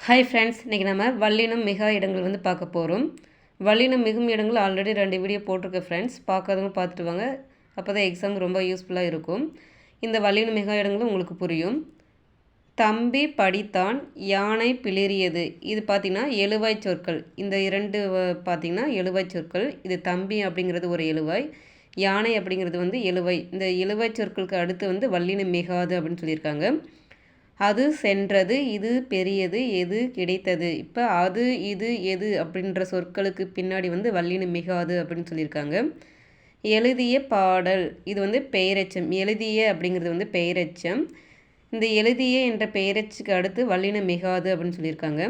Hi friends, இன்றைக்கி நம்ம வல்லினம் மிகா இடங்கள் வந்து பார்க்க போகிறோம். வல்லினம் மிகும் இடங்கள் ஆல்ரெடி 2 வீடியோ போட்டிருக்கேன் ஃப்ரெண்ட்ஸ். பார்க்காதவங்க பார்த்துட்டு வாங்க. அப்போ தான் எக்ஸாமுக்கு ரொம்ப யூஸ்ஃபுல்லாக இருக்கும். இந்த வல்லினம் மிகா இடங்களும் உங்களுக்கு புரியும். தம்பி படித்தான், யானை பிளிறியது. இது பார்த்திங்கன்னா எழுவாய் சொற்கள். இந்த 2 பார்த்திங்கன்னா எழுவாய் சொற்கள். இது தம்பி அப்படிங்கிறது ஒரு எழுவாய், யானை அப்படிங்கிறது வந்து எழுவாய். இந்த எழுவாய் சொற்களுக்கு அடுத்து வந்து வல்லினம் மிகாது அப்படின்னு சொல்லியிருக்காங்க. அது சென்றது, இது பெரியது, எது கிடைத்தது. இப்போ அது, இது, எது அப்படின்ற சொற்களுக்கு பின்னாடி வந்து வல்லினம் மிகாது அப்படின்னு சொல்லியிருக்காங்க. எழுதிய பாடல், இது வந்து பெயரெச்சம். எழுதிய அப்படிங்கிறது வந்து பெயரெச்சம். இந்த எழுதிய என்ற பெயரெச்சுக்கு அடுத்து வல்லினம் மிகாது அப்படின்னு சொல்லியிருக்காங்க.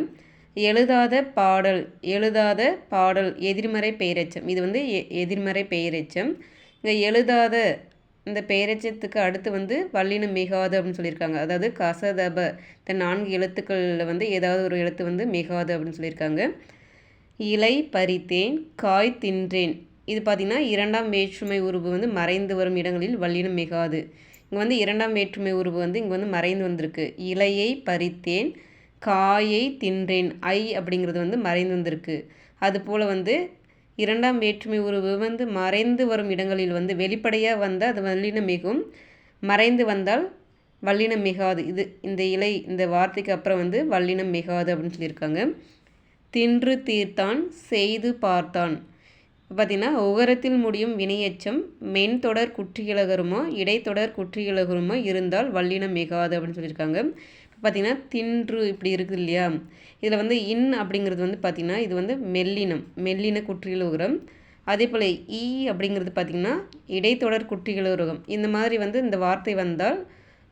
எழுதாத பாடல், எழுதாத பாடல் எதிர்மறை பெயரெச்சம். இது வந்து எதிர்மறை பெயரெச்சம். இந்த எழுதாத இந்த பெயரெச்சத்துக்கு அடுத்து வந்து வல்லினம் மிகாது அப்படின்னு சொல்லியிருக்காங்க. அதாவது கசதப இந்த 4 எழுத்துக்களில் வந்து ஏதாவது ஒரு எழுத்து வந்து மிகாது அப்படின்னு சொல்லியிருக்காங்க. இலை பறித்தேன், காய் தின்றேன். இது பார்த்திங்கன்னா 2ஆம் வேற்றுமை உருவு வந்து மறைந்து வரும் இடங்களில் வல்லினம் மிகாது. இங்கே வந்து 2ஆம் வேற்றுமை உருவு வந்து இங்கே வந்து மறைந்து வந்திருக்கு. இலையை பறித்தேன், காயை தின்றேன். ஐ அப்படிங்கிறது வந்து மறைந்து வந்திருக்கு. அதுபோல் வந்து 2ஆம் வேற்றுமை உருவு வந்து மறைந்து வரும் இடங்களில் வந்து வெளிப்படையாக வந்தால் அது வல்லினம் மிகும், மறைந்து வந்தால் வல்லினம் மிகாது. இது இந்த இலை இந்த வார்த்தைக்கு அப்புறம் வந்து வல்லினம் மிகாது அப்படின்னு சொல்லியிருக்காங்க. தின்று தீர்த்தான், செய்து பார்த்தான். பார்த்திங்கன்னா உகரத்தில் முடியும் வினையெச்சம் மென்தொடர் குற்றியலகருமோ இடைத்தொடர் குற்றியலகருமோ இருந்தால் வல்லினம் மிகாது அப்படின்னு சொல்லியிருக்காங்க. பார்த்திங்கன்னா தின்று இப்படி இருக்குது இல்லையா, இதில் வந்து இன் அப்படிங்கிறது வந்து பார்த்திங்கன்னா இது வந்து மெல்லின குற்றியலுகரம். அதே போல் ஈ அப்படிங்கிறது பார்த்திங்கன்னா இடைத்தொடர் குற்றியலுகரம். இந்த மாதிரி வந்து இந்த வார்த்தை வந்தால்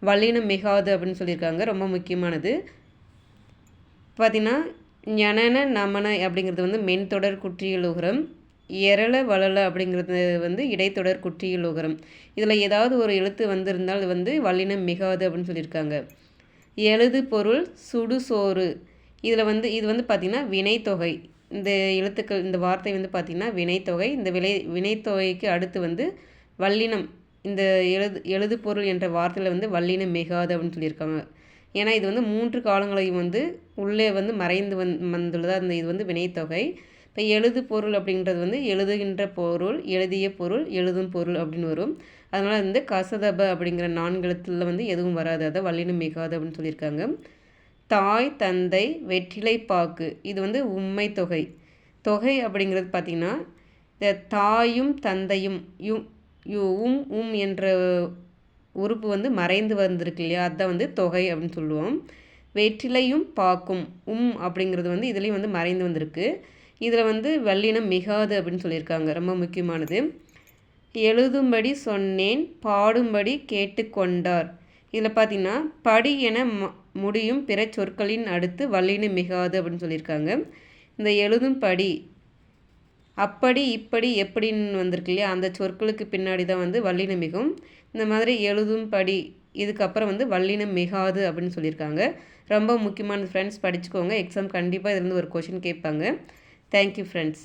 வல்லினம் மிகாது அப்படின்னு சொல்லியிருக்காங்க. ரொம்ப முக்கியமானது பார்த்திங்கன்னா ஞனன நமன அப்படிங்கிறது வந்து மென்தொடர் குற்றியலுகரம். எரள வளல அப்படிங்கிறது வந்து இடைத்தொடர் குற்றியலுகரம். இதில் ஏதாவது ஒரு எழுத்து வந்திருந்தால் வந்து வல்லினம் மிகாது அப்படின்னு சொல்லியிருக்காங்க. எழுது பொருள் சுடுசோறு. இதில் வந்து இது வந்து பார்த்திங்கன்னா வினைத்தொகை. இந்த எழுத்துக்கள் இந்த வார்த்தை வந்து பார்த்திங்கன்னா வினைத்தொகை. இந்த வினைத்தொகைக்கு அடுத்து வந்து வல்லினம் இந்த எழுது பொருள் என்ற வார்த்தையில் வந்து வல்லினம் மிகாது அப்படின்னு சொல்லியிருக்காங்க. ஏன்னா இது வந்து 3 காலங்களையும் வந்து உள்ளே வந்து மறைந்து வந்துள்ளது. அந்த இது வந்து வினைத்தொகை. இப்போ எழுது பொருள் அப்படின்றது வந்து எழுதுகின்ற பொருள், எழுதிய பொருள், எழுதும் பொருள் அப்படின்னு வரும். அதனால் வந்து கசதப அப்படிங்கிற 4 எழுத்துல வந்து எதுவும் வராது. அதை வல்லினம் மிகாது அப்படின்னு சொல்லியிருக்காங்க. தாய் தந்தை வெற்றிலை பாக்கு. இது வந்து உண்மை தொகை. தொகை அப்படிங்கிறது பார்த்திங்கன்னா இந்த தாயும் தந்தையும் என்ற உறுப்பு வந்து மறைந்து வந்திருக்கு இல்லையா, அதுதான் வந்து தொகை அப்படின்னு சொல்லுவோம். வெற்றிலையும் பாக்கும் அப்படிங்கிறது வந்து இதுலேயும் வந்து மறைந்து வந்திருக்கு. இதில் வந்து வல்லினம் மிகாது அப்படின்னு சொல்லியிருக்காங்க. ரொம்ப முக்கியமானது. எழுதும்படி சொன்னேன், பாடும்படி கேட்டுக்கொண்டார். இதில் பார்த்திங்கன்னா படி என முடியும் பிற சொற்களின் அடுத்து வல்லினம் மிகாது அப்படின்னு சொல்லியிருக்காங்க. இந்த எழுதும் படி, அப்படி இப்படி எப்படின்னு வந்திருக்கு இல்லையா, அந்த சொற்களுக்கு பின்னாடி தான் வந்து வல்லினம் மிகும். இந்த மாதிரி எழுதும் படி இதுக்கப்புறம் வந்து வல்லினம் மிகாது அப்படின்னு சொல்லியிருக்காங்க. ரொம்ப முக்கியமான ஃப்ரெண்ட்ஸ், படிச்சுக்கோங்க. எக்ஸாம் கண்டிப்பாக இதுலேருந்து ஒரு கொஷின் கேட்பாங்க. Thank you friends.